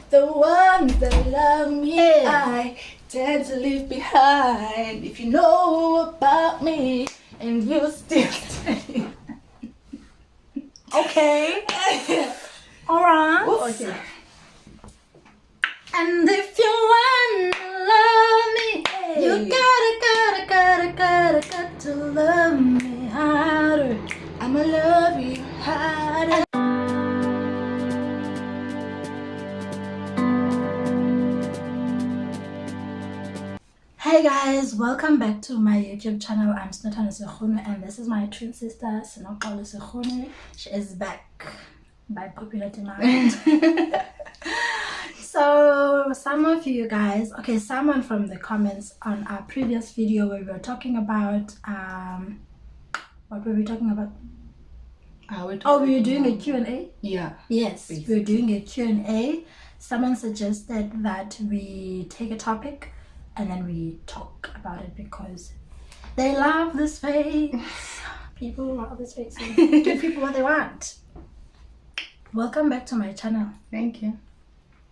The ones that love me, I tend to leave behind. If you know about me and you still stay. Okay. Alright. Okay. And if you wanna love me, you gotta to love me harder. I'ma love you harder. Hey guys, welcome back to my YouTube channel. I'm Snotana Sekhune and this is my twin sister, Sinoqalo Sekhune. She is back by popular demand. So someone from the comments on our previous video where we were talking about what were we talking about? We were doing a Q&A? Yeah. Yes, Basically. we were doing a Q&A. Someone suggested that we take a topic and then we talk about it because they love this face. People love this face. Give people what they want. Welcome back to my channel. Thank you.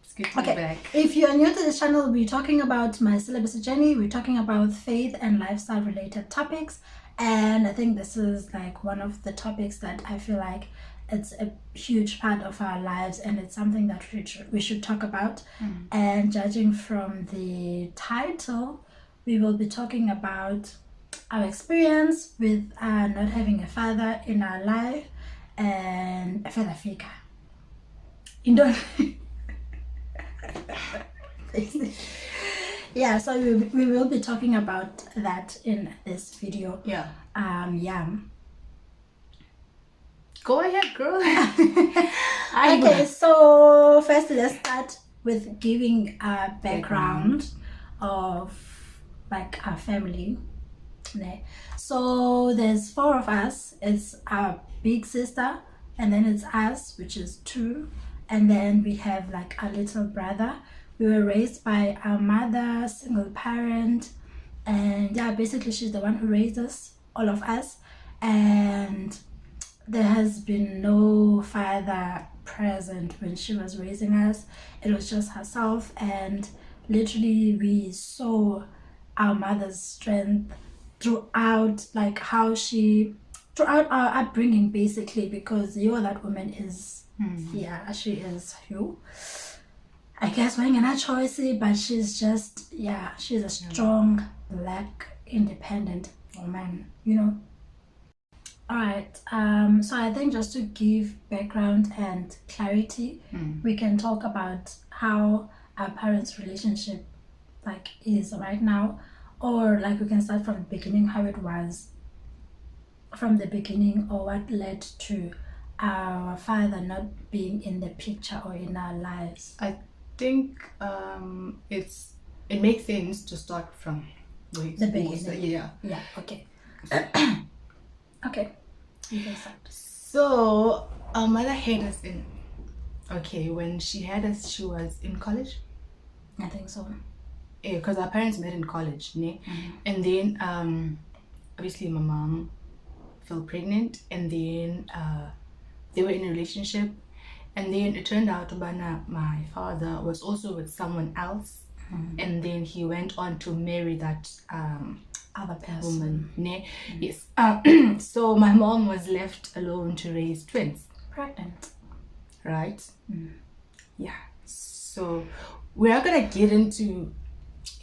It's good to be back. If you are new to this channel, we're talking about my celibacy journey. We're talking about faith and lifestyle related topics. And I think this is like one of the topics that I feel like it's a huge part of our lives and it's something that we should talk about. And judging from the title, we will be talking about our experience with not having a father in our life and a father figure. Yeah, so we will be talking about that in this video. Yeah. Yeah. Go ahead, girl. Okay, so first let's start with giving a background of like our family. So there's 4 of us. It's our big sister, and then it's us, which is 2, and then we have like our little brother. We were raised by our mother, single parent, and yeah, basically she's the one who raised us, all of us, and there has been no father present when she was raising us. It was just herself, and literally we saw our mother's strength throughout, like throughout our upbringing, basically, because that woman is she is you. I guess wearing a choice, but she's just she's a strong black independent woman, Alright, so I think just to give background and clarity, we can talk about how our parents' relationship like is right now, or like we can start from the beginning, how it was from the beginning, or what led to our father not being in the picture or in our lives. I think it makes sense to start from the beginning. Yeah. Okay. Okay. So our mother had us when she had us, she was in college. I think so. Yeah, because our parents met in college, and then obviously my mom fell pregnant, and then they were in a relationship, and then it turned out my father was also with someone else, and then he went on to marry that other person. Woman. Yes. So my mom was left alone to raise twins. Pregnant. Right? Yeah. So we're not gonna get into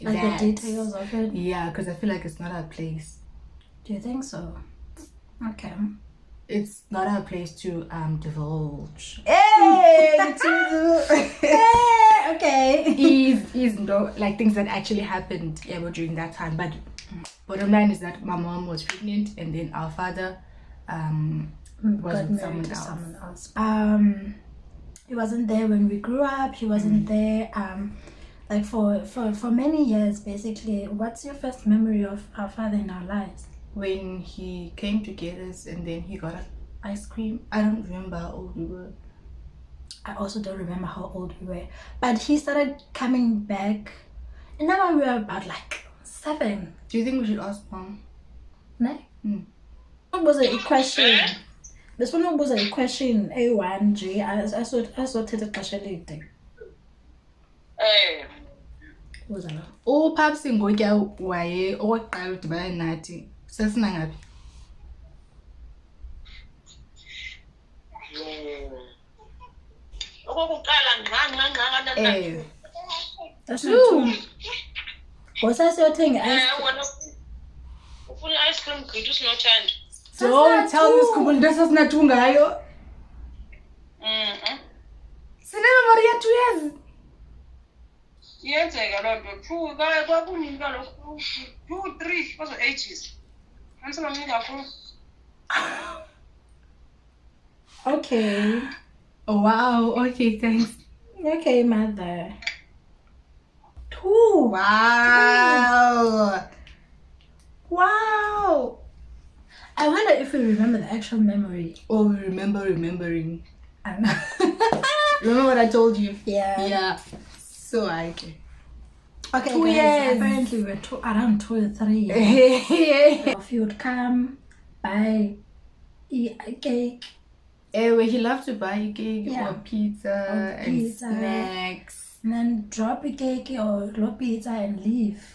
like the details of it. Yeah, because I feel like it's not our place. Do you think so? Okay. It's not our place to divulge. Hey, okay. Is no like things that actually happened during that time. But bottom line is that my mom was pregnant, and then our father was with someone else. He wasn't there when we grew up. He wasn't there like for many years, basically. What's your first memory of our father in our lives? When he came to get us, and then he got ice cream. I don't remember how old we were. I also don't remember how old we were. But he started coming back, and now we were about like 7. Do you think we should ask mom? No? What was a question? This one was a question A1G. I saw it partially. Who's that? Upaps ngokuya waye okokuqala udibana nathi sasina ngaphi? That's not true. What's that your thing? Ice cream good is not change. Don't tell me school this is not ngayo. Sinema Maria 2 years. Yes, I got 2 2 3 was ages. Answer me Okay. Oh wow, okay, thanks. Okay, mother. 2. Wow. Wow. I wonder if we remember the actual memory. Oh, we remembering. I know. Remember what I told you? Yeah. Yeah. So Okay, 2 guys, years. apparently we're around 2 or 3 years. If you would come, buy a cake. Where he loved to buy cake Yeah. or pizza and snacks. And then drop a cake or drop pizza and leave.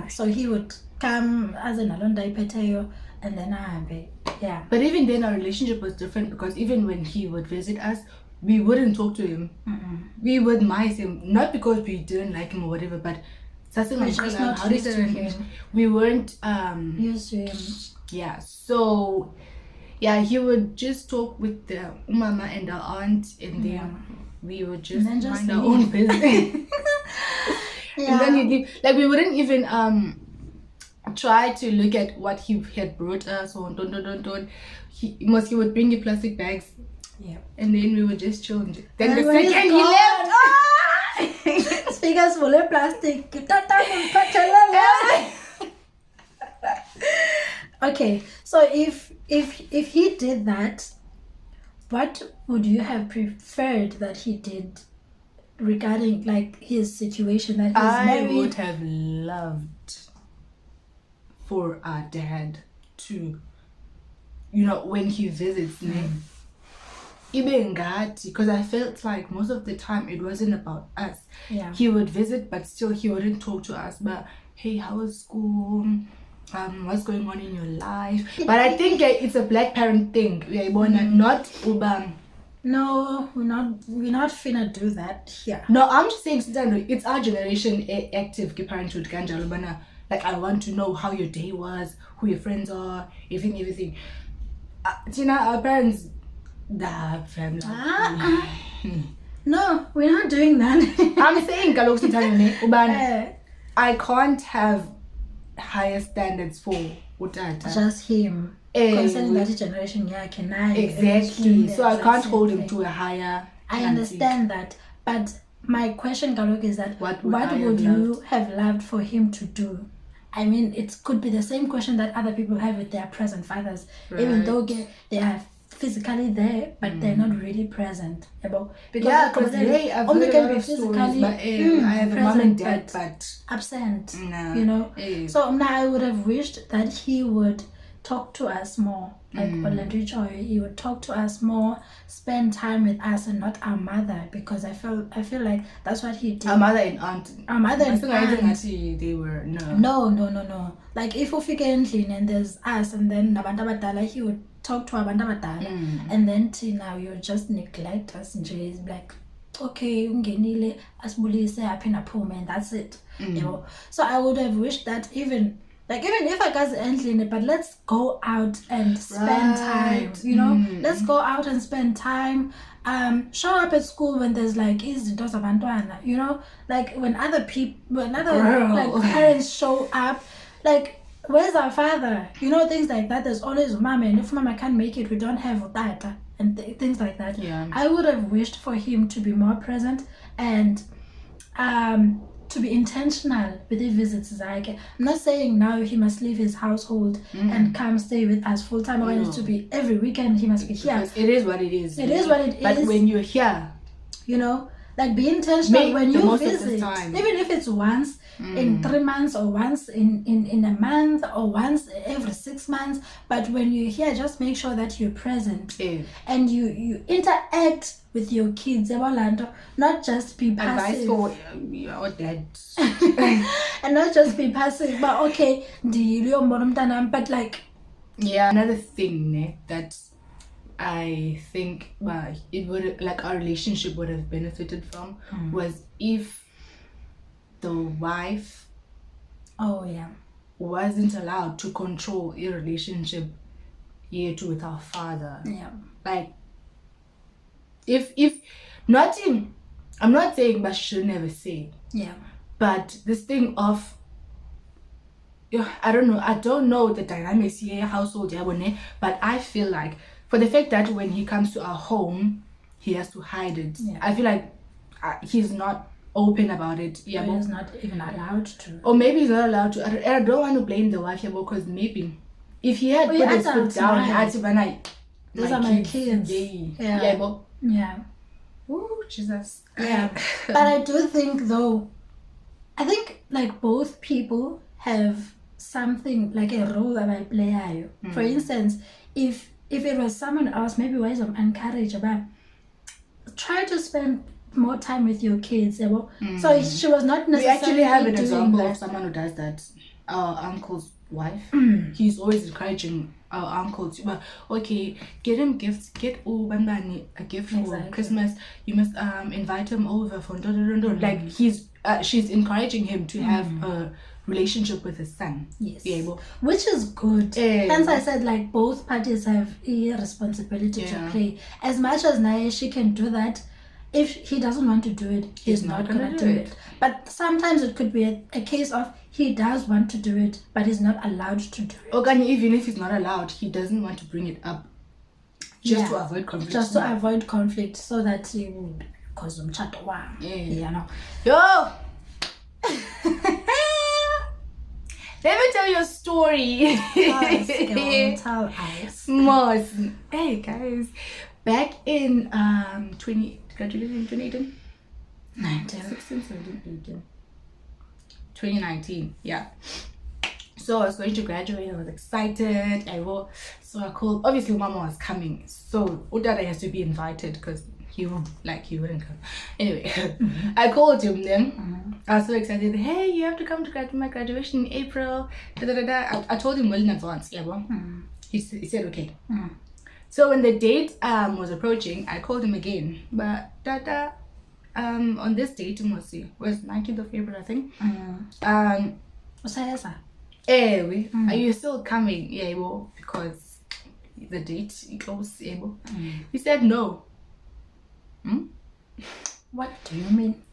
So he would come as an alonda ipeteo and then yeah. But even then our relationship was different because even when he would visit us, we wouldn't talk to him. We would miss him, not because we didn't like him or whatever, but we weren't used to him. Yeah, so yeah, he would just talk with the mama and our aunt, and then we would just mind our own business. And then he'd leave. Like we wouldn't even try to look at what he had brought us or don't. He would bring you plastic bags. Yeah. And then we would just chill. Then and the second he left, speakers full of plastic. Okay, so if he did that, what would you have preferred that he did regarding like his situation that he's married? I would have loved for our dad to, when he visits me, because I felt like most of the time it wasn't about us. Yeah. He would visit, but still he wouldn't talk to us. But hey, how was school? What's going on in your life? But I think it's a black parent thing. Not ubang. No, we're not finna do that here. No, I'm just saying it's our generation active parenthood kanjalo bana. Like I want to know how your day was, who your friends are, everything. Tina, our parents, the family. No, we're not doing that. I'm saying I can't have higher standards for utata. Just him. Concerning that generation, can I? Exactly. So I can't hold him to a higher. I understand that, but my question, Galok, is that what would you have loved for him to do? I mean, it could be the same question that other people have with their present fathers, even though they are physically there, but they're not really present. Because they only can be physically. But, I have a mom and dad, but absent. No. So now I would have wished that he would talk to us more, like he would talk to us more, spend time with us and not our mother, because I feel like that's what he did. Our mother and aunt. They were no. Like if we endlini and there's us and then nabantu abadala, he would talk to abantu abadala, and then now you just neglect us and just like, okay, ungenile asibulise aphina phume, and that's it. So I would have wished that even if I got endlini, but let's go out and spend time. Let's go out and spend time. Show up at school when there's like izinto zabantwana. Like when other like parents show up, like, where's our father? Things like that. There's always mama, and if mama can't make it, we don't have utata and things like that. I would have wished for him to be more present and to be intentional with the visits. I'm not saying now he must leave his household and come stay with us full time, or to be every weekend he must be here. Because it is what it is. It is what it is. But when you're here, Like, be intentional Make when the you most of this visit, time. even if it's once in 3 months or once in a month or once every 6 months. But when you're here, just make sure that you're present and you interact with your kids. Not just be Advice passive. for your dad. And not just be passive, but okay, but like, yeah, another thing that I think it would, like, our relationship would have benefited from was if the wife wasn't allowed to control your relationship yet with our father. Like, if I'm not saying but she should never say, but this thing of, I don't know the dynamics here, household, but I feel like for the fact that when he comes to our home, he has to hide it. I feel like he's not open about it. Or he's not even allowed to. Or maybe he's not allowed to. And I don't want to blame the wife because maybe if he had put his foot down, these are my kids. Yeah. Oh, Jesus. Yeah. But I do think, though, like both people have something, like a role that I play. For instance, if it was someone else, maybe why I'm encouraged about try to spend more time with your kids. So she was not necessarily. We actually have an example that. of someone who does that. Our uncle's wife. He's always encouraging our uncle to, okay, get him gifts, get a gift for Christmas. You must invite him over for like she's encouraging him to have a relationship with his son. Which is good. Hence I said, like, both parties have a responsibility to play. As much as Naya, she can do that. If he doesn't want to do it, he's not gonna do it. But sometimes it could be a case of he does want to do it, but he's not allowed to do it. Or even if he's not allowed, he doesn't want to bring it up just to avoid conflict. Just to avoid conflict, so that he would cause them chat. Yo! Let me tell you a story. Yes, tell us. Most. Hey guys, back in 2018? 2019, yeah. So I was going to graduate. I was excited. So I called. Obviously, Mama was coming. So Udada has to be invited because he wouldn't come. Anyway, I called him then. I was so excited. Hey, you have to come to my graduation in April. I told him well in advance. He said okay. So when the date was approaching, I called him again. But Dada, on this date, it was 19th of April, I think. Are you still coming? Because the date is close. He said no. What do you mean?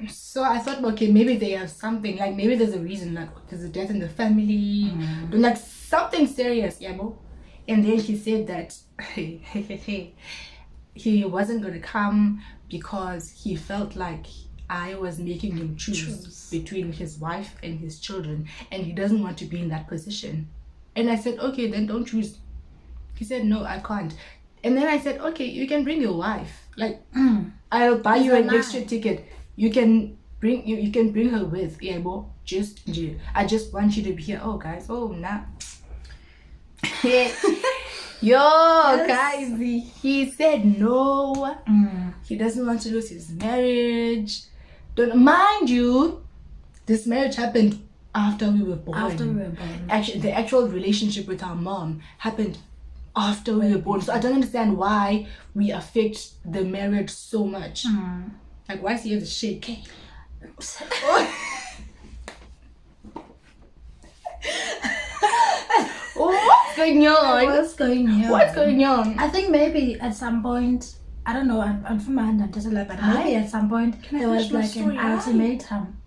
So I thought, okay, maybe they have something, like maybe there's a reason, like there's a death in the family, like something serious, And then he said that he wasn't going to come because he felt like I was making him choose between his wife and his children, and he doesn't want to be in that position. And I said, okay, then don't choose. He said, no, I can't. And then I said, okay, you can bring your wife. Like, I'll buy you an extra ticket. You can bring her with. I just want you to be here. Oh, guys. Oh, nah. Guys, he said no. He doesn't want to lose his marriage. Mind you, this marriage happened after we were born. Actually, the actual relationship with our mom happened after we were born. So I don't understand why we affect the marriage so much. Like, why is he the shake? What's going on? I think maybe at some point, I don't know, I'm from my hand, but maybe at some point there was like an ultimatum.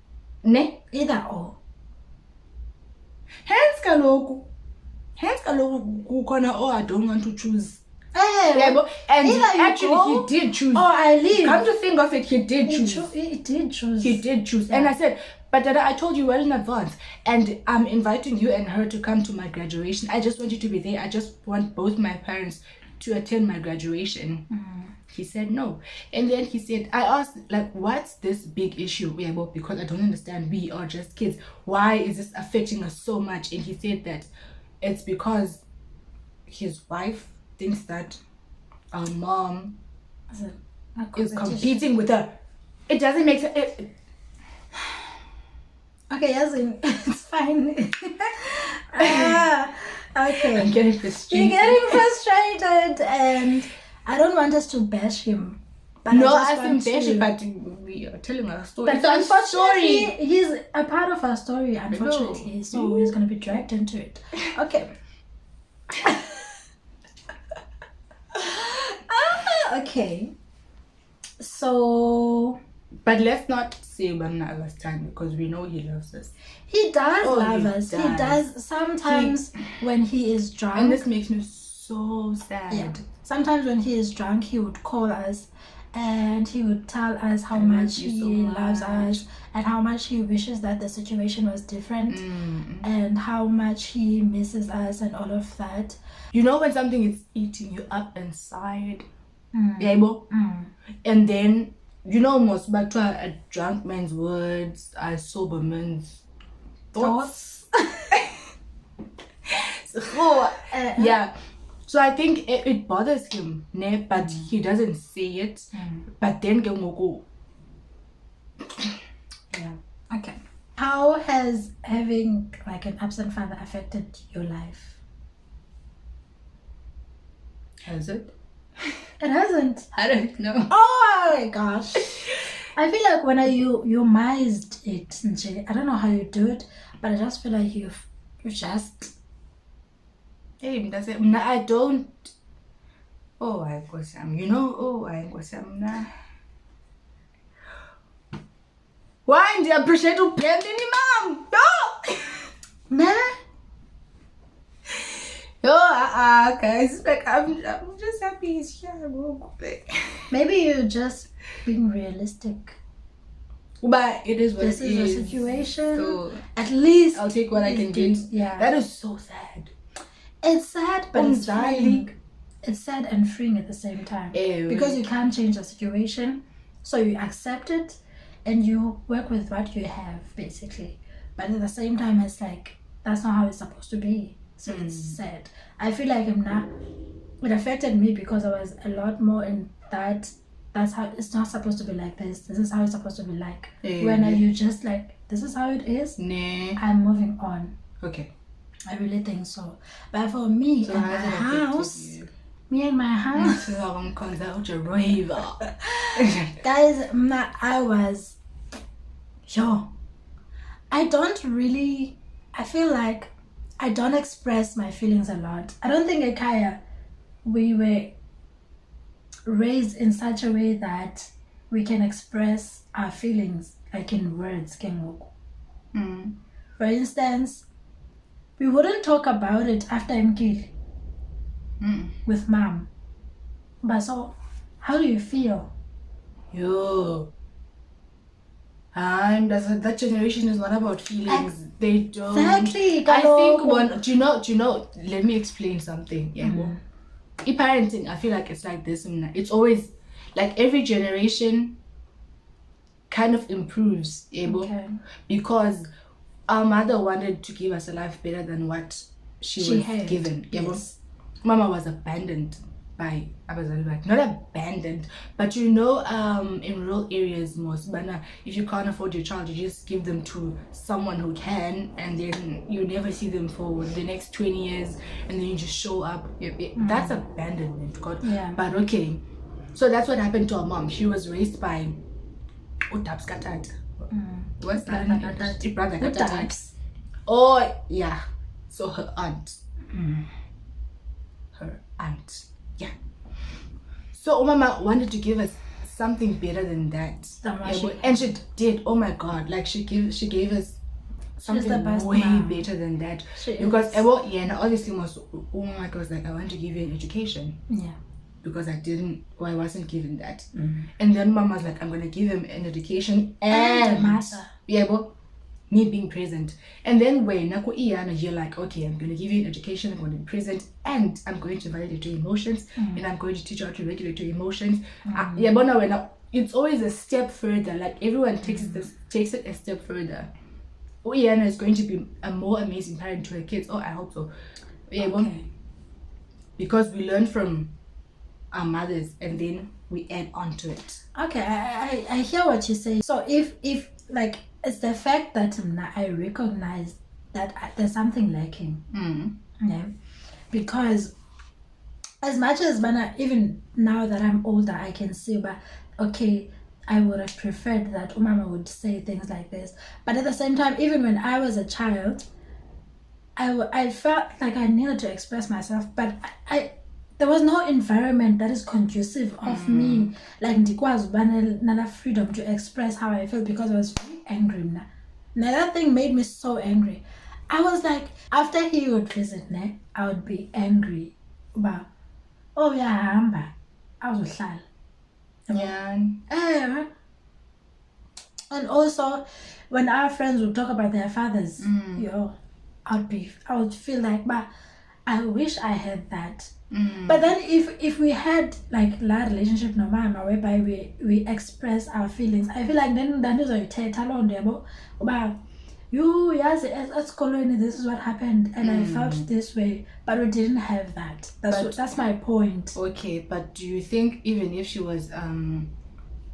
Ne? Either or. Hence kaloku kukhona, I don't want to choose. And actually he did choose. I leave. Come to think of it, he did choose. He did choose. And I said, but Dada, I told you well in advance, and I'm inviting you and her to come to my graduation. I just want you to be there. I just want both my parents to attend my graduation. He said no. And then he said, I asked, like, what's this big issue? Yeah, well, because I don't understand. We are just kids. Why is this affecting us so much? And he said that it's because his wife thinks that our mom is competing with her. It doesn't make sense. Okay, yes, it's fine. Okay. I'm getting frustrated. You're getting frustrated, and I don't want us to bash him. But No, I I just didn't want bash it, but we are telling our story. But It's our unfortunately, story. he's a part of our story, unfortunately. So he's going to be dragged into it. Okay. Okay. So But let's not say Bamna last time because we know he loves us. he does Oh, love he us. He does. does sometimes when he is drunk. And this makes me so sad. Yeah. Sometimes when he is drunk, he would call us and he would tell us how I much love you he so loves much. us and how much he wishes that the situation was different Mm. and how much he misses us and all of that. You know when something is eating you up inside? Mm. Yeah, bo? Mm. And then, you know, most back to a drunk man's words, a sober man's thoughts. So, yeah. So I think it bothers him, ne? But he doesn't say it. But then ke ngoku, Yeah. Okay. How has having like an absent father affected your life? has it? It hasn't. I don't know. Oh my gosh. I feel like when you mised it, nje, I don't know how you do it, but I just feel like you just Hey, does it? I don't. Oh, I got some. You know. Oh, I got some. Nah. Why do you appreciate to pay me, mom? No. nah. Oh, guys, like I'm just happy he's here. Maybe you're just being realistic. But it is what This it is is. a situation. So At least I'll take what I can do- get. Yeah. That is so sad. It's sad, but it's Darling. freeing. It's sad and freeing at the same time. Because you can't change the situation. So you accept it and you work with what you have, basically. But at the same time, it's like, that's not how it's supposed to be. So it's sad. I feel like it affected me because I was a lot more in that. That's how it's not supposed to be like this. This is how it's supposed to be like. When are you just like, this is how it is? Nah. I'm moving on. Okay. I really think so. But for me So and how my has it affected house, you? me and my house, guys, I was, I don't really, I feel like I don't express my feelings a lot. I don't think Ekaya, we were raised in such a way that we can express our feelings like in words. For instance, we wouldn't talk about it after Mkili with mom. But so, how do you feel? Yo. And that generation is not about feelings. They don't. Exactly. I think one. Do you know? Let me explain something. Yeah. Parenting, I feel like it's like this. It's always like every generation kind of improves. Okay. Because our mother wanted to give us a life better than what she was had. given. Yes. Mama was abandoned by Abazali, not abandoned, but in rural areas most, but if you can't afford your child, you just give them to someone who can, and then you never see them for the next 20 years, and then you just show up. That's abandonment, God. Yeah. But okay, so that's what happened to our mom. She was raised by Utabs Katat. What's that? Brother Katat. Oh yeah, so her aunt. Her aunt. Yeah. So Mama wanted to give us something better than that. And she did. Oh my God. Like she gave us something way better than that. Because obviously most was like, I want to give you an education. Yeah. Because I wasn't given that. And then Mama was like, I'm gonna give him an education and master. Yeah, but me being present. And then when you're like, okay, I'm going to give you an education, I'm going to be present, and I'm going to validate your emotions, and I'm going to teach you how to regulate your emotions. It's always a step further. Like everyone takes it a step further. Iana is going to be a more amazing parent to her kids. I hope so. Okay. Because we learn from our mothers and then we add on to it. Okay, I hear what you say. So if like it's the fact that I recognize that there's something lacking. Yeah, because as much as even now that I'm older, I can see, but okay, I would have preferred that Umama would say things like this. But at the same time, even when I was a child, I felt like I needed to express myself, but there was no environment that is conducive of me like ndikwazi ubana freedom to express how I felt, because I was very angry now. Now that thing made me so angry. I was like, after he would visit me, I would be angry about, oh yeah, I was like, Yeah. and also when our friends would talk about their fathers, I would feel like, but I wish I had that. But then if we had like that relationship no mama whereby we express our feelings, I feel like then uzoyithetha loo nto yabo uba you yazi esikolweni this is what happened and I felt this way, but we didn't have that. That's my point. Okay, but do you think even if she was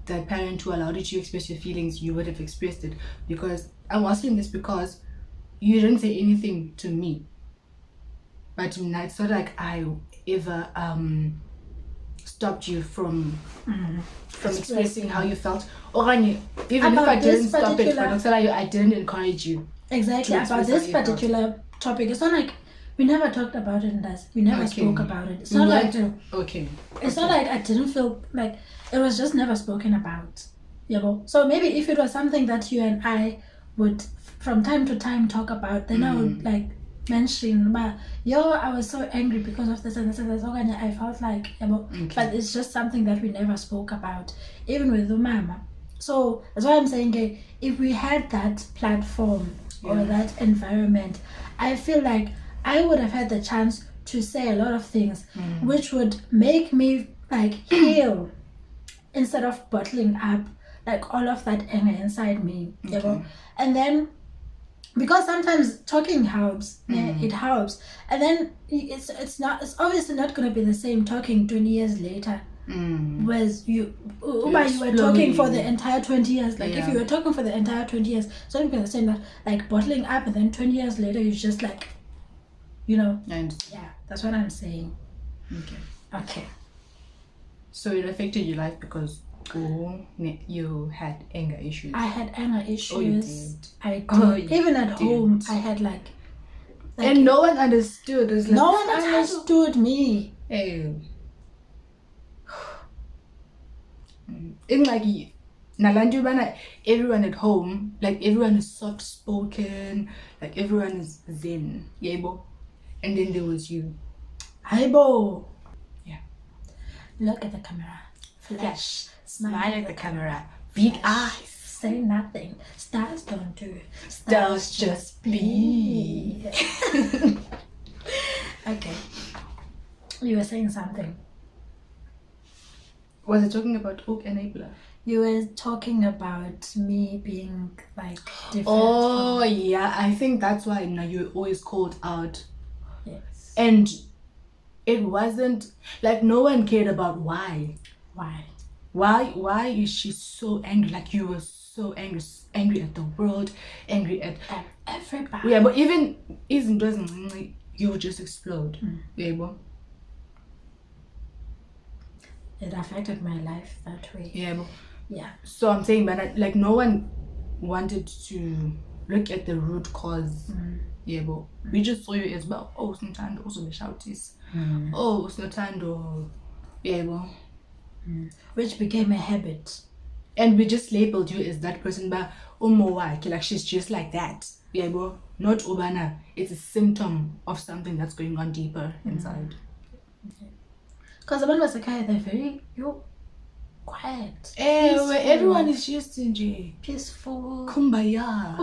the parent who allowed you to express your feelings, you would have expressed it? Because I'm asking this because you didn't say anything to me, but it's not like I ever stopped you from expressing how you felt, or even About if I didn't this stop it, particular- I didn't encourage you. Exactly, to about express this how you felt. particular topic. It's not like we never talked about it, we never Okay. spoke about it. It's not like Okay. it's not like I didn't feel like it was just never spoken about. So maybe if it was something that you and I would from time to time talk about, then I would like mention, but I was so angry because of this and this and this. Okay, I felt like, but it's just something that we never spoke about, even with the mama. So that's why I'm saying, if we had that platform or that environment, I feel like I would have had the chance to say a lot of things which would make me like heal instead of bottling up like all of that anger inside me. And then because sometimes talking helps, it helps, and then it's obviously not going to be the same talking 20 years later. Whereas you were talking for the entire 20 years. Like if you were talking for the entire 20 years, it's not going to be the same. That like bottling up and then 20 years later you just like, yeah, that's what I'm saying. Okay. So it affected your life because you had anger issues. I had anger issues. Oh, you did. I did. Even at home, I had like and no one understood. It was like, no one understood me. Hey. In like Nalandu, everyone at home, like everyone is soft spoken, like everyone is zen, yebo. And then there was you. Aibo. Yeah. Look at the camera. Flash. Smile at the camera. Big eyes. Say nothing. Stars don't do. Stars just be. Okay. You were saying something. Was it talking about Oak Enabler? You were talking about me being like different. Oh yeah, I think that's why now you're always called out. Yes. And it wasn't like no one cared about why. Why is she so angry? Like you were so angry at the world, angry at everybody. Yeah, but even doesn't like you would just explode. Yeah, but it affected my life that way. yeah, but Yeah. so I'm saying, but like no one wanted to look at the root cause. Yeah, but we just saw you as well. Oh, Snotando also be shouties. Oh, Snotando. Yeah, but which became a habit. And we just labeled you as that person, but like she's just like that. Yeah, but not Obana. It's a symptom of something that's going on deeper inside. Because the one was they're very quiet. Where everyone is just in peaceful. Kumbaya.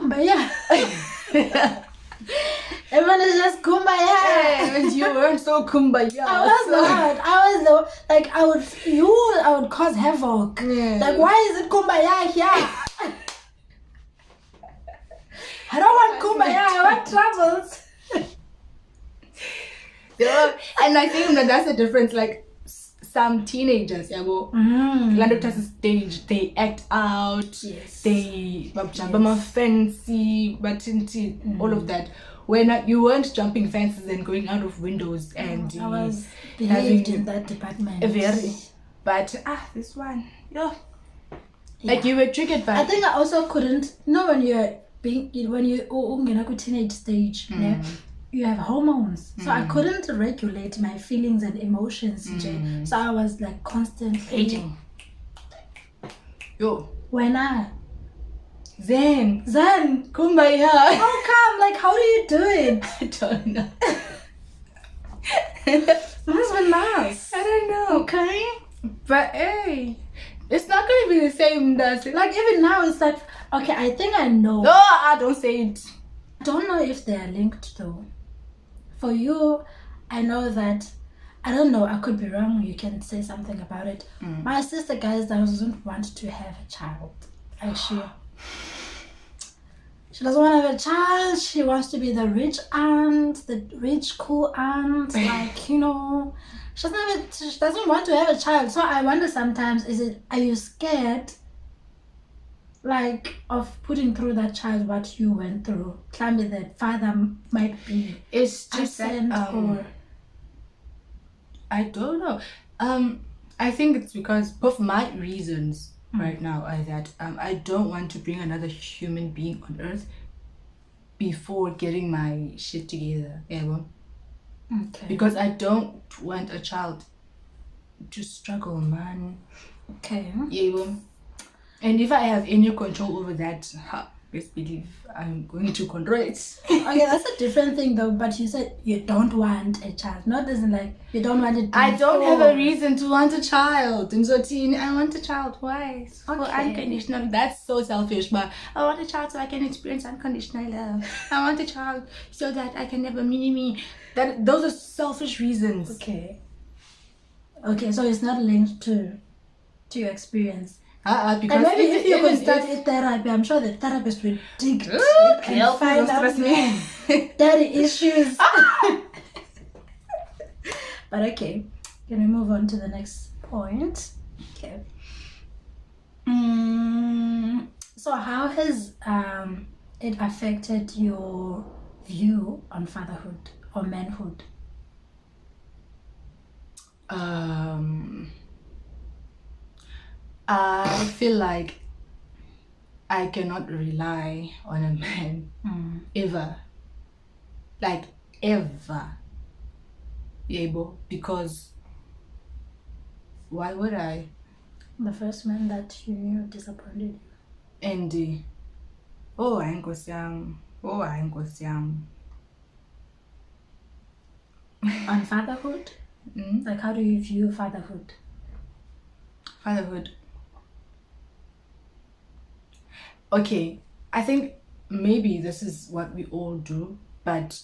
Everyone is just kumbaya. And you weren't so kumbaya. I was not. I would cause havoc. Yeah. Like, why is it kumbaya here? I don't want kumbaya. I want troubles. Yeah, and I think that's the difference. Like some teenagers, like at a stage, they act out. Yes. They fancy, but all of that. When you weren't jumping fences and going out of windows, and I was behaved in that department. But this one, like you were triggered by. I think I also couldn't. When you're teenage stage, you have hormones, so I couldn't regulate my feelings and emotions. So I was like constantly hating. Zen, kumbaya. How come? Like, how do you do it? I don't know. Must be nice. I don't know. Okay, but hey, it's not gonna be the same. Does it? Like even now, it's like okay. I think I know. No, I don't say it. I don't know if they are linked though. For you, I know that. I don't know. I could be wrong. You can say something about it. My sister, guys, doesn't want to have a child. Actually. She doesn't want to have a child. She wants to be the rich aunt, the rich cool aunt. Like, she doesn't want to have a child. So I wonder sometimes, are you scared, like, of putting through that child what you went through? Tell me that father might be It's just absent or I don't know. I think it's because both my reasons right now are that I don't want to bring another human being on earth before getting my shit together. okay. Because I don't want a child to struggle, man. Okay. And if I have any control over that, best believe I'm going to control it. Okay, that's a different thing though. But you said you don't want a child. Not as in like you don't want it. I don't have a reason to want a child. I'm so teen. I want a child. Why? For unconditional. That's so selfish. But I want a child so I can experience unconditional love. I want a child so that I can never me. Those are selfish reasons. Okay. Okay, so it's not linked to your experience. Because and maybe if you could start therapy, I'm sure the therapist will dig deep and find out daddy issues. But okay, can we move on to the next point? Okay. So how has it affected your view on fatherhood or manhood? I feel like I cannot rely on a man ever. Like ever. Because why would I? The first man that you knew disappointed you. And On fatherhood? Like how do you view fatherhood? Fatherhood. Okay, I think maybe this is what we all do, but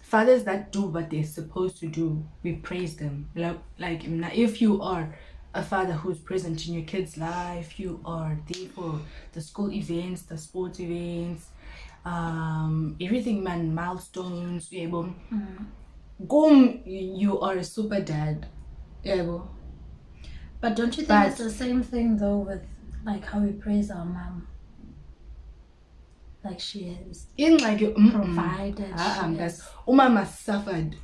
fathers that do what they're supposed to do, we praise them. Like if you are a father who's present in your kid's life, you are there for the school events, the sports events, everything, man, milestones, you are a super dad. But don't you think it's the same thing though with like how we praise our mom? Like she has provided. Umama suffered.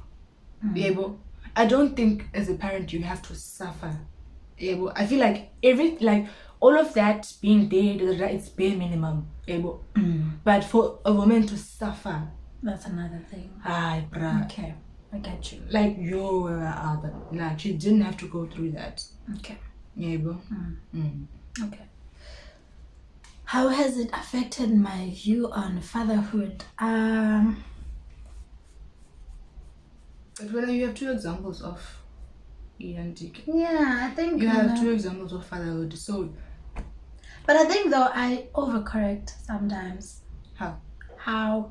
I don't think as a parent you have to suffer. I feel like all of that being there, it's bare minimum. But for a woman to suffer, that's another thing. Okay, I get you. Like she didn't have to go through that. Okay. Okay. How has it affected my view on fatherhood? But when you have two examples of Yeah, I think You have two examples of fatherhood. So but I think though I overcorrect sometimes. how?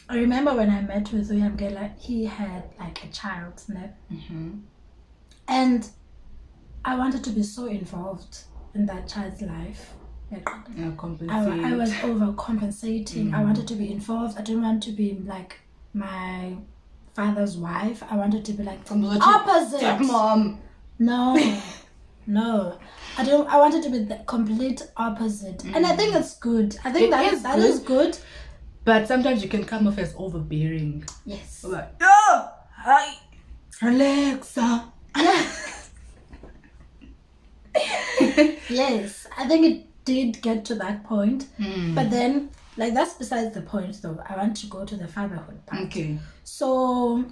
I remember when I met with William Geller, he had like a child, and I wanted to be so involved in that child's life. I was overcompensating. I wanted to be involved. I didn't want to be like my father's wife. I wanted to be like the opposite. Stepmom. No, no. I wanted to be the complete opposite. And I think it's good. I think that is good. But sometimes you can come off as overbearing. Yes. Like, oh, hi, Alexa. Yes, I think it did get to that point. But then, like, that's besides the point though. I want to go to the fatherhood part. Okay. So,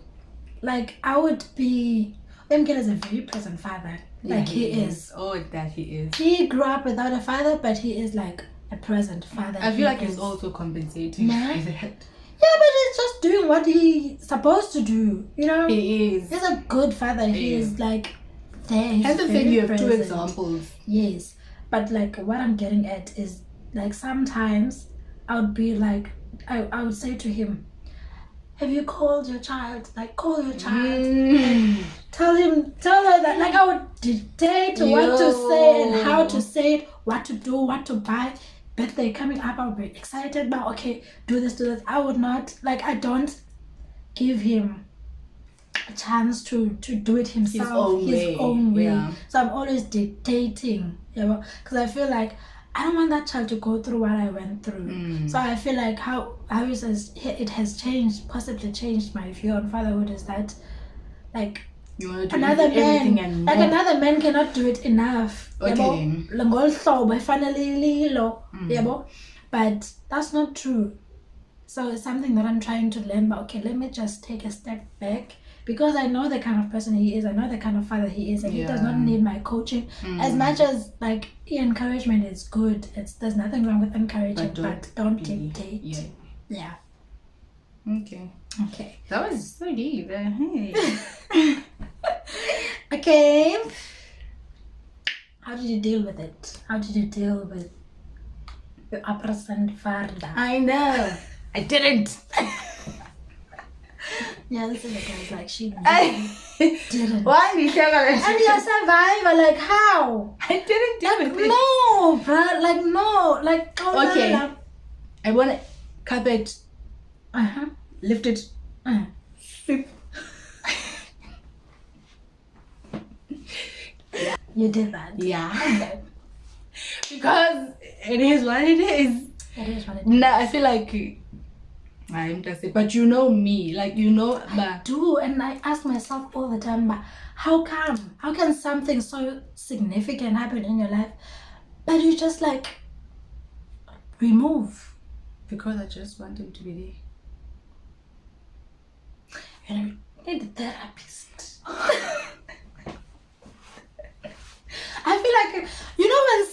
like, I would be... Mgele is a very present father. Like, he is. Oh, that he is. He grew up without a father, but he is, like, a present father. I feel like he's also compensating. Yeah, but he's just doing what he's supposed to do, you know? He is. He's a good father. He is, like, there. He's the thing, you have two examples. Yes. But, like, what I'm getting at is, like, sometimes I would be like, I would say to him, have you called your child? Like, call your child. Like, tell her that, like, I would dictate what to say and how to say it, what to do, what to buy. Birthday coming up, I would be excited, but okay, do this. I would not, like, I don't give him a chance to do it himself, his own way. Yeah. So I'm always dictating, you know, because I feel like I don't want that child to go through what I went through. So I feel like how he says it has possibly changed my view on fatherhood is that, like, you want to do another everything man, and like another man cannot do it enough. Okay. But that's not true. So it's something that I'm trying to learn. But okay, let me just take a step back, because I know the kind of person he is. I know the kind of father he is, and he does not need my coaching. As much as, like, encouragement is good. There's nothing wrong with encouraging, but don't dictate. Yeah. Okay. That was so deep. Hey. Okay. How did you deal with it? How did you deal with your absent father? I know. I didn't. Yeah, this is the guy's like, she didn't. Why did you tell her? And you're a survivor, like, how? I didn't do it. No, bruh, like, no. Like, okay. I want to carpet. Lift it. Sweep. You did that. Yeah. Okay. Because it is what it is. It is what it is. Nah, I feel like I'm just it. But you know me, like, you know. I do, and I ask myself all the time, but how come? How can something so significant happen in your life, but you just, like, remove? Because I just want him to be there. You need a therapist. I feel like, you know when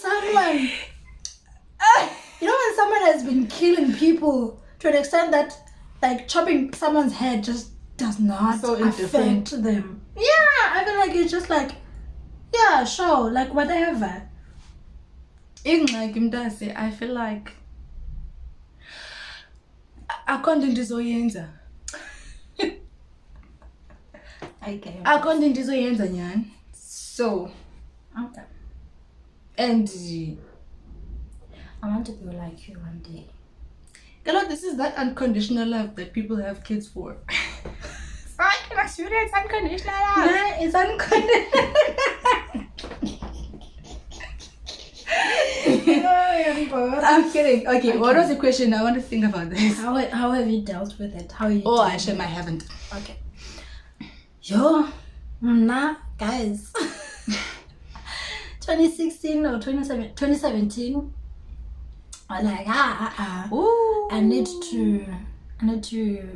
someone has been killing people to an extent that, like, chopping someone's head just does not affect them. Yeah, I feel like it's just like, yeah, sure, like, whatever. I feel like akho ndizoyenza. Okay. Akho ndizoyenza nyani. So, okay. And I want to be like you one day. Girl, this is that unconditional love that people have kids for. I can assure you it's unconditional love. Yeah, it's unconditional. I'm kidding. Okay, what was the question? I want to think about this. How have you dealt with it? How are you? Oh, actually, I haven't. Okay. Yo, nah, guys. 2016 or 2017. I'm like, Ooh. I need to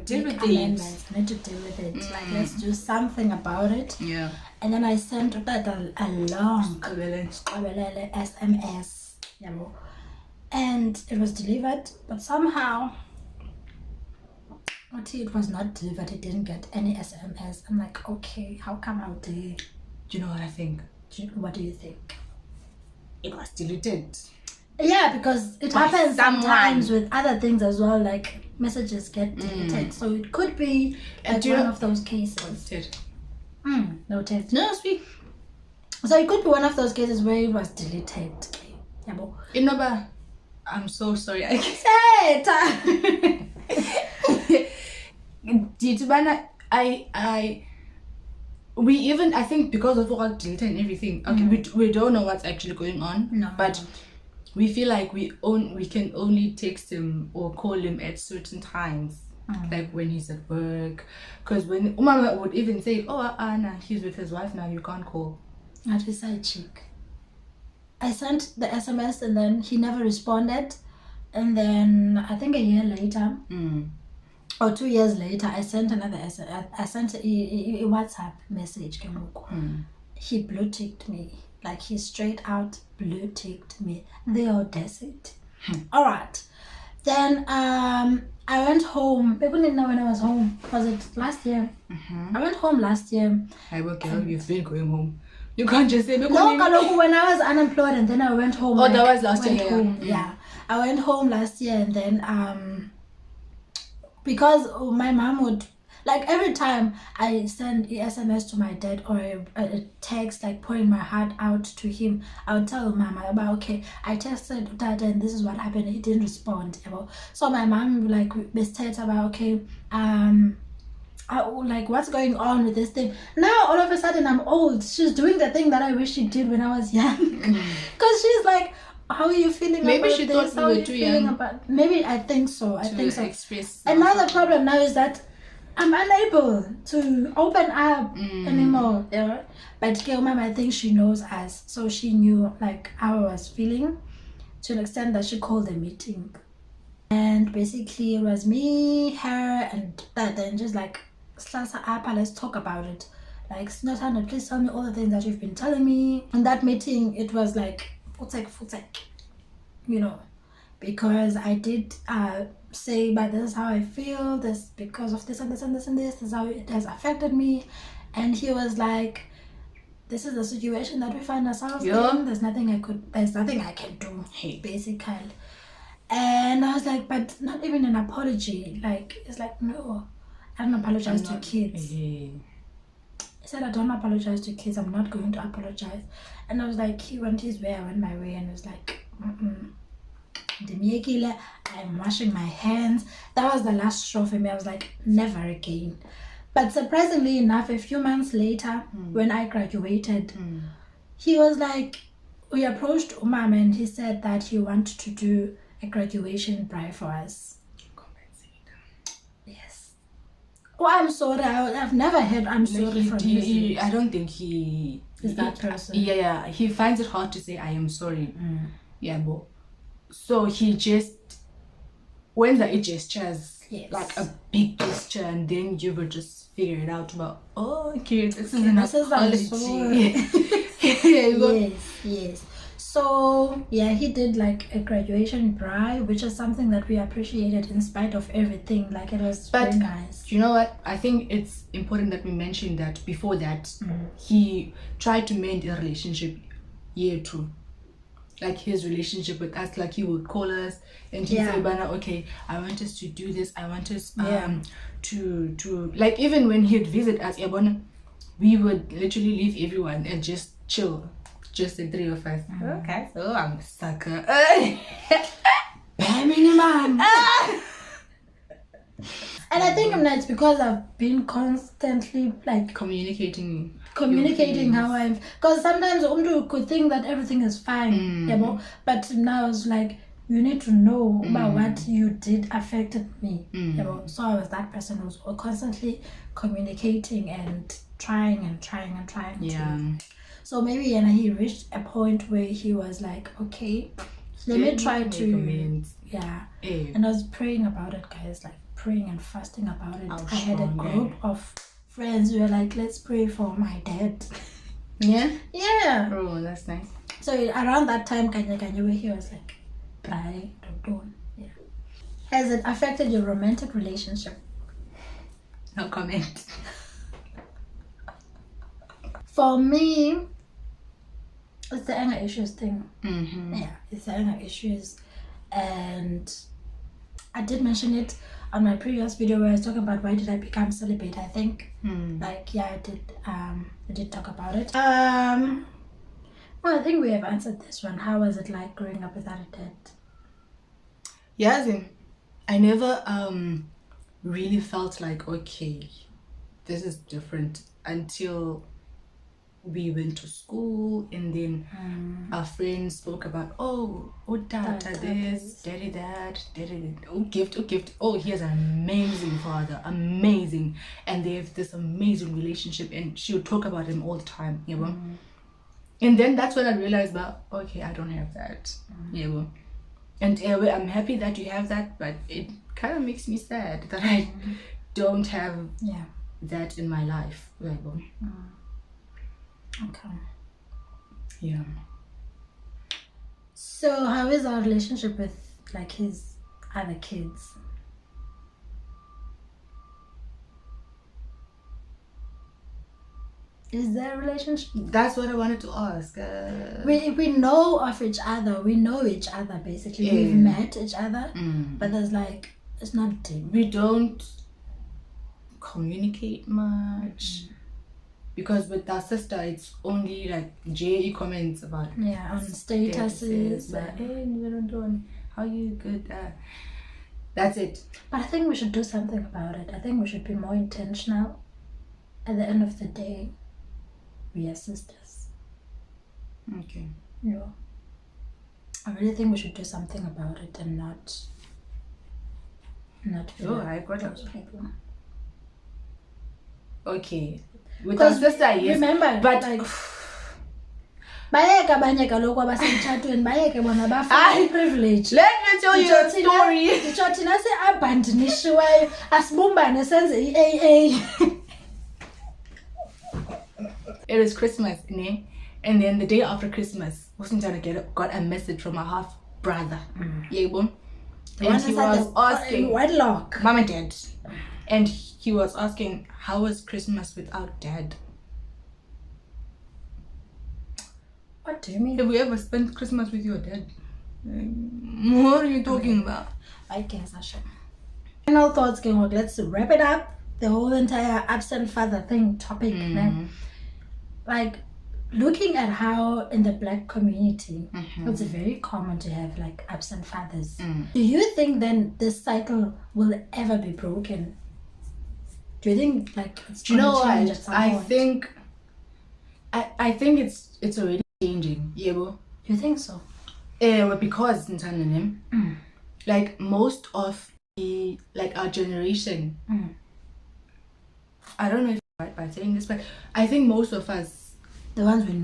deal with amendments. I need to deal with it. Like, let's do something about it. Yeah. And then I sent that a long SMS, you know, and it was delivered. But somehow, Oti, it was not delivered. He didn't get any SMS. I'm like, okay, how come out there? Do you know what I think? What do you think? It was deleted. Yeah, because it By happens someone. sometimes with other things as well, like messages get deleted. So it could be And like do you one know- of those cases. Noted. Noted. No, speak. So it could be one of those cases where it was deleted. Yeah, but Inoba, I'm so sorry. I say it. Ditubana, we even, I think because of all deleted and everything, okay, we don't know what's actually going on. No, but we feel like we can only text him or call him at certain times, like when he's at work. Because when Umama would even say, oh, Anna, he's with his wife now, you can't call. At his side cheek. I sent the SMS and then he never responded. And then I think a year later, or 2 years later, I sent another SMS. I sent a WhatsApp message. He blue ticked me. Like he straight out blue ticked me. The audacity. All right. Then I went home. People didn't know when I was home. Was it last year? I went home last year. I will girl, you've been going home. You can't just say, No, Kaloku, when I was unemployed and then I went home. Oh, that was last year, home. Yeah. I went home last year and then because my mom would, like every time I send a SMS to my dad or a text like pouring my heart out to him, I would tell Mama about, okay, I texted Dad and this is what happened. He didn't respond. So my mom like mistakes about, okay, like what's going on with this thing. Now all of a sudden I'm old. She's doing the thing that I wish she did when I was young. Because she's like, how are you feeling Maybe about she this? thought How you are were you too feeling young about? Maybe I think so. express. Another problem now is that I'm unable to open up anymore. But Mom, I think she knows us, so she knew like how I was feeling to an extent that she called a meeting. And basically it was me, her, and Dad, and just like, let's talk about it. Like, Snotana, please tell me all the things that you've been telling me. In that meeting, it was like, futek, you know, because I did say, but this is how I feel, this because of this and this and this and this is how it has affected me. And he was like, this is the situation that we find ourselves in. There's nothing I can do, basically. And I was like, but not even an apology. Like, it's like, no, I don't apologize to kids. He said, I don't apologize to kids. I'm not going to apologize. And I was like, he went his way, I went my way. And it was like, I'm washing my hands. That was the last straw for me. I was like, never again. But surprisingly enough, a few months later, when I graduated, he was like, we approached Umam and he said that he wanted to do a graduation bride for us. Yes. Oh, I'm sorry. I've never heard I'm sorry from his I don't think he is that person. Yeah. He finds it hard to say I am sorry. Yeah, but so he just when the gestures, like a big gesture, and then you will just figure it out about, oh, okay, this is an apology. Yes. So yeah, he did like a graduation bride, which is something that we appreciated in spite of everything. Like it was very nice. You know what? I think it's important that we mention that before that, he tried to mend a relationship year 2. Like his relationship with us, like he would call us and he'd say, Bana, okay, I want us to do this, I want us to like, even when he'd visit us, we would literally leave everyone and just chill, just the 3 of us. Okay, so I'm a sucker. And I think it's because I've been constantly like communicating how I'm, because sometimes Umdu could think that everything is fine, but now it's like, you need to know about what you did affected me. So I was that person who was constantly communicating and trying to. So maybe he reached a point where he was like, okay, let me try to and I was praying about it, guys, like praying and fasting about it. I had a group of friends who were like, let's pray for my dad. Yeah. Oh, that's nice. So around that time, Kanya where he was like, pray, don't. Has it affected your romantic relationship? No comment. For me, it's the anger issues thing. Mm-hmm. Yeah, it's the anger issues. And I did mention it on my previous video where I was talking about why did I become celibate, I think. I did talk about it. Well, I think we have answered this one. How was it like growing up without a dad? Yeah, I never really felt like, okay, this is different until we went to school, and then our friends spoke about, oh tata this, daddy that, daddy gift, oh, he has an amazing father, amazing, and they have this amazing relationship, and she would talk about him all the time, you know. And then that's when I realized about, okay, I don't have that, you know. And I'm happy that you have that, but it kind of makes me sad that I don't have that in my life, you know. Okay. Yeah. So how is our relationship with like his other kids? Is there a relationship? That's what I wanted to ask. We know of each other. We know each other basically. We've met each other, but there's like, it's not deep. We don't communicate much. Because with our sister, it's only like JE comments about on statuses. But hey, how you good? That's it. But I think we should do something about it. I think we should be more intentional. At the end of the day, we are sisters. Okay. Yeah. I really think we should do something about it and not feel I got those people. Okay. With our sister, yes. Remember, but like, bayeke abanye kaloku abasemtshatweni bayeke bona bafuna privilege. Let me tell you a story. Nditsho thina se-abandonishiweyo asibumbane senze i-AA. It was Christmas, ne? And then the day after Christmas, Usintana got a message from my half brother. And he was asking wedlock. Mom and Dad. And he was asking, how was Christmas without Dad? What do you mean? Have you ever spent Christmas with your dad? What are you talking about? I guess I should. Final thoughts, King. Let's wrap it up. The whole entire absent father thing topic. Like, looking at how in the Black community, it's very common to have like absent fathers. Do you think then this cycle will ever be broken? Do you think like it's Do you know change what? at some I point? think it's already changing. Yeah, well. You think so? Because like most of the our generation, I don't know if I'm right by saying this, but I think most of us, the ones we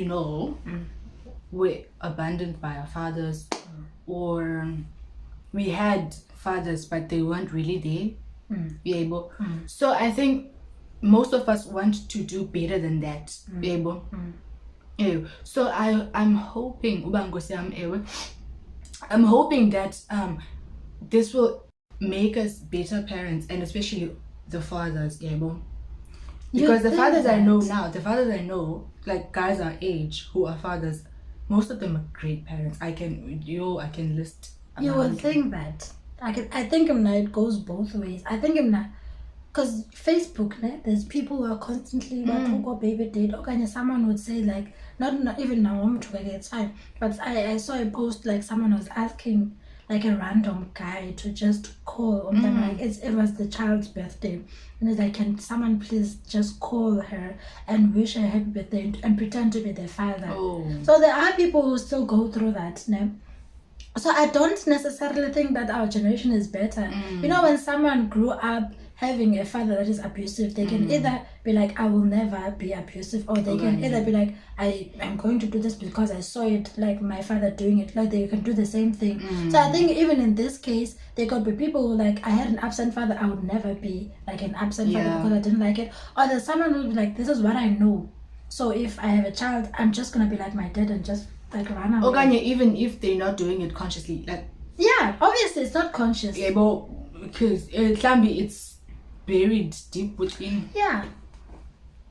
know, were abandoned by our fathers, or we had fathers but they weren't really there. So I think most of us want to do better than that. So I'm hoping that this will make us better parents, and especially the fathers. Because the fathers I know, like guys our age who are fathers, most of them are great parents. I can list. You would think that. I think it goes both ways. I think because Facebook, there's people who are constantly about baby date. Okay, someone would say like, not even now, it's fine. But I saw a post like someone was asking like a random guy to just call them, like it was the child's birthday, and it's like, can someone please just call her and wish her happy birthday and pretend to be their father? So there are people who still go through that. So I don't necessarily think that our generation is better. When someone grew up having a father that is abusive, they can either be like, I will never be abusive, or they can either be like, I'm going to do this because I saw it, like my father doing it. Like they can do the same thing. So I think even in this case, there could be people who like, I had an absent father, I would never be like an absent father because I didn't like it. Or there's someone who would be like, this is what I know. So if I have a child, I'm just gonna be like my dad and just like run away. Okay, even if they're not doing it consciously, like obviously it's not conscious. But because it's buried deep within. Yeah.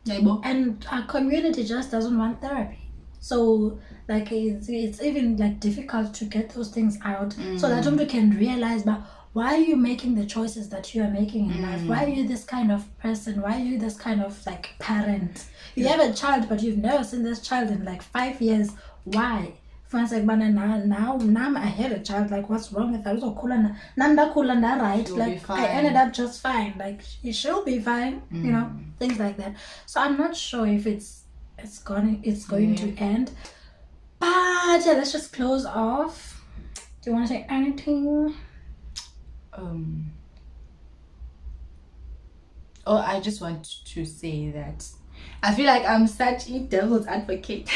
Yabo. And our community just doesn't want therapy. So like it's even like difficult to get those things out so that somebody can realize, but why are you making the choices that you are making in life? Why are you this kind of person? Why are you this kind of like parent? You have a child, but you've never seen this child in like 5 years. Why? Once like, now I had a child. Like, what's wrong with her? So cool and right. She'll Like, I ended up just fine. Like, she'll be fine. You know, things like that. So I'm not sure if it's going to end. But yeah, let's just close off. Do you want to say anything? I just want to say that I feel like I'm such a devil's advocate.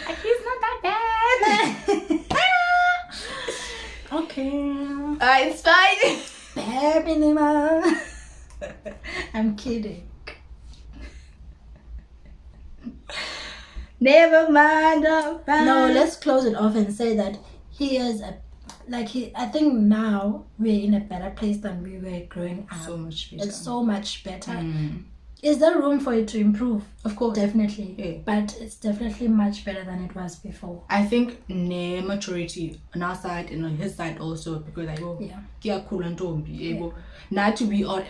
Like, he's not that bad. Okay. It's fine. Bare minimum. I'm kidding. Never mind. No, let's close it off and say that he is I think now we're in a better place than we were growing up. So much better. It's so much better. Is there room for it to improve? Of course. Definitely. Yeah. But it's definitely much better than it was before. I think maturity on our side and on his side also, because like, not to be on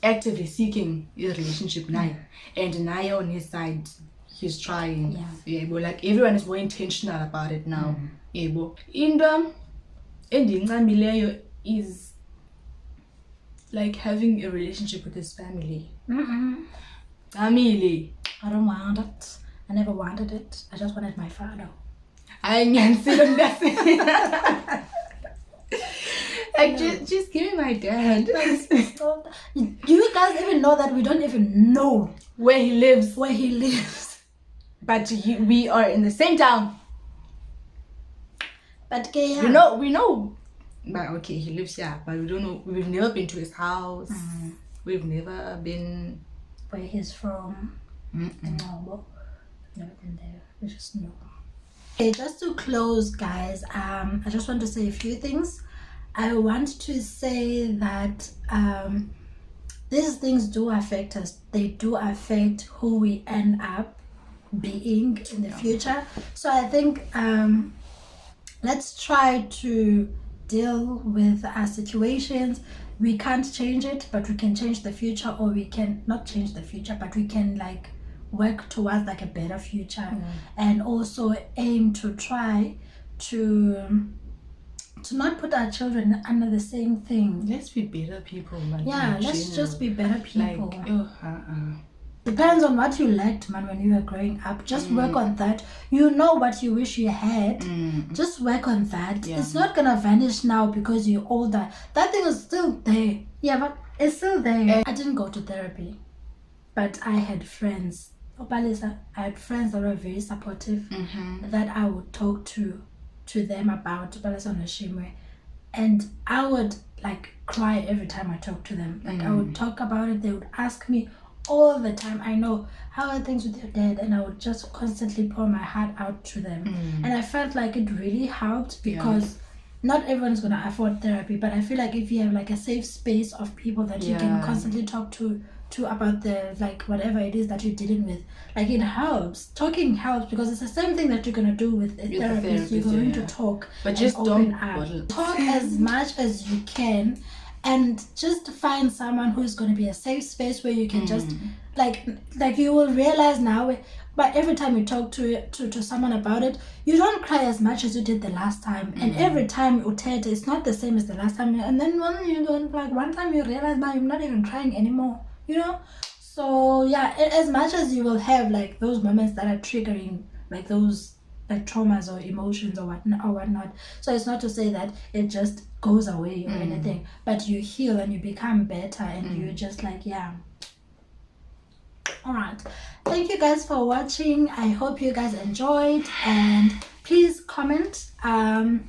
actively seeking a relationship now, and now on his side he's trying. Like everyone is more intentional about it now. Into endingcamileyo is like having a relationship with his family. Family. I don't want it. I never wanted it. I just wanted my father. Like, just give me my dad. You guys even know that we don't even know where he lives. But we are in the same town. But yeah. We know. But okay, he lives here, but we don't know. We've never been to his house. We've never been where he's from. No, never been there. We just know. Okay, just to close, guys. I just want to say a few things. I want to say that these things do affect us. They do affect who we end up being in the future. So I think let's try to deal with our situations. We can't change it, but we can change the future, or we can not change the future, but we can like work towards like a better future, and also aim to try to not put our children under the same thing. Let's be better people, man. Yeah, let's just be better people. Like, Depends on what you lacked, man, when you were growing up. Just work on that. You know what you wish you had. Just work on that. Yeah. It's not gonna vanish now because you're older. That thing is still there. Yeah, but it's still there. I didn't go to therapy, but I had friends. I had friends that were very supportive, that I would talk to them about and I would like cry every time I talked to them. Like I would talk about it. They would ask me all the time, I know, how are things with your dad? And I would just constantly pour my heart out to them. And I felt like it really helped, because not everyone is going to afford therapy, but I feel like if you have like a safe space of people that you can constantly talk to about the like whatever it is that you're dealing with, like it helps. Talking helps, because it's the same thing that you're going to do with a therapist. You're going to talk, but just don't up. Talk as much as you can, and just find someone who's going to be a safe space where you can just like you will realize now, but every time you talk to someone about it, you don't cry as much as you did the last time. And every time uthethe, it's not the same as the last time. And then one time you realize now you're not even crying anymore, you know. So yeah, as much as you will have like those moments that are triggering like those like traumas or emotions or whatnot. So it's not to say that it just goes away or anything, but you heal and you become better, and you're just like, yeah. All right, thank you guys for watching. I hope you guys enjoyed, and please comment, do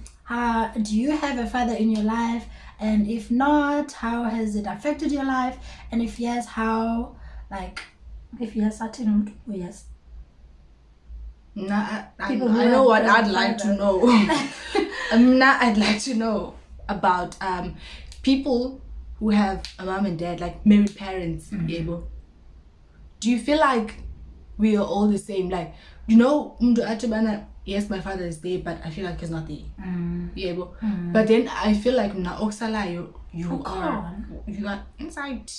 you have a father in your life, and if not, how has it affected your life, and if yes, how, like if yes, yes. Nah, I know what I'd like to know. I'd like to know about people who have a mom and dad, like married parents, able. Do you feel like we are all the same? Like, you know, yes, my father is there, but I feel like he's not there. Able. But then I feel like na Oksala, you are inside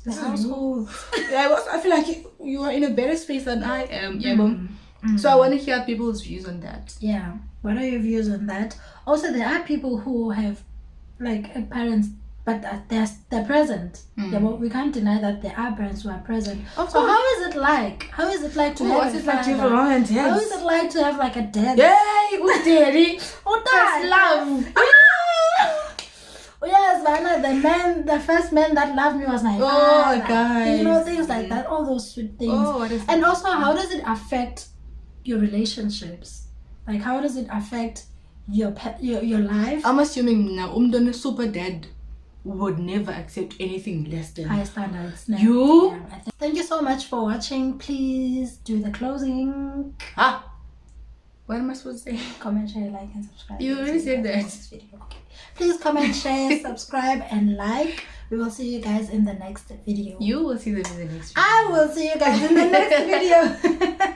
The household. I feel like you are in a better space than I am. So I want to hear people's views on that. Yeah. What are your views on that? Also, there are people who have like parents, but they're present. Yeah, but we can't deny that there are parents who are present. Of So course. how is it like? How is it like to have What's a it like to have a father? mom and dad? How is it like to have like a dad? Yay! Who's daddy? Oh, First love. Oh, yes, man. The first man that loved me was my father. guys. You know, things like that. All those sweet things. Oh, what is And also, how does it affect your relationships? Like, how does it affect your life? I'm assuming now super dad would never accept anything less than High standards. No. You? Yeah, thank you so much for watching. Please do the closing. What am I supposed to say? Comment, share, like, and subscribe. You already said that. Okay. Please comment, share, subscribe, and like. We will see you guys in the next video. You will see them in the next video. I will see you guys in the next video.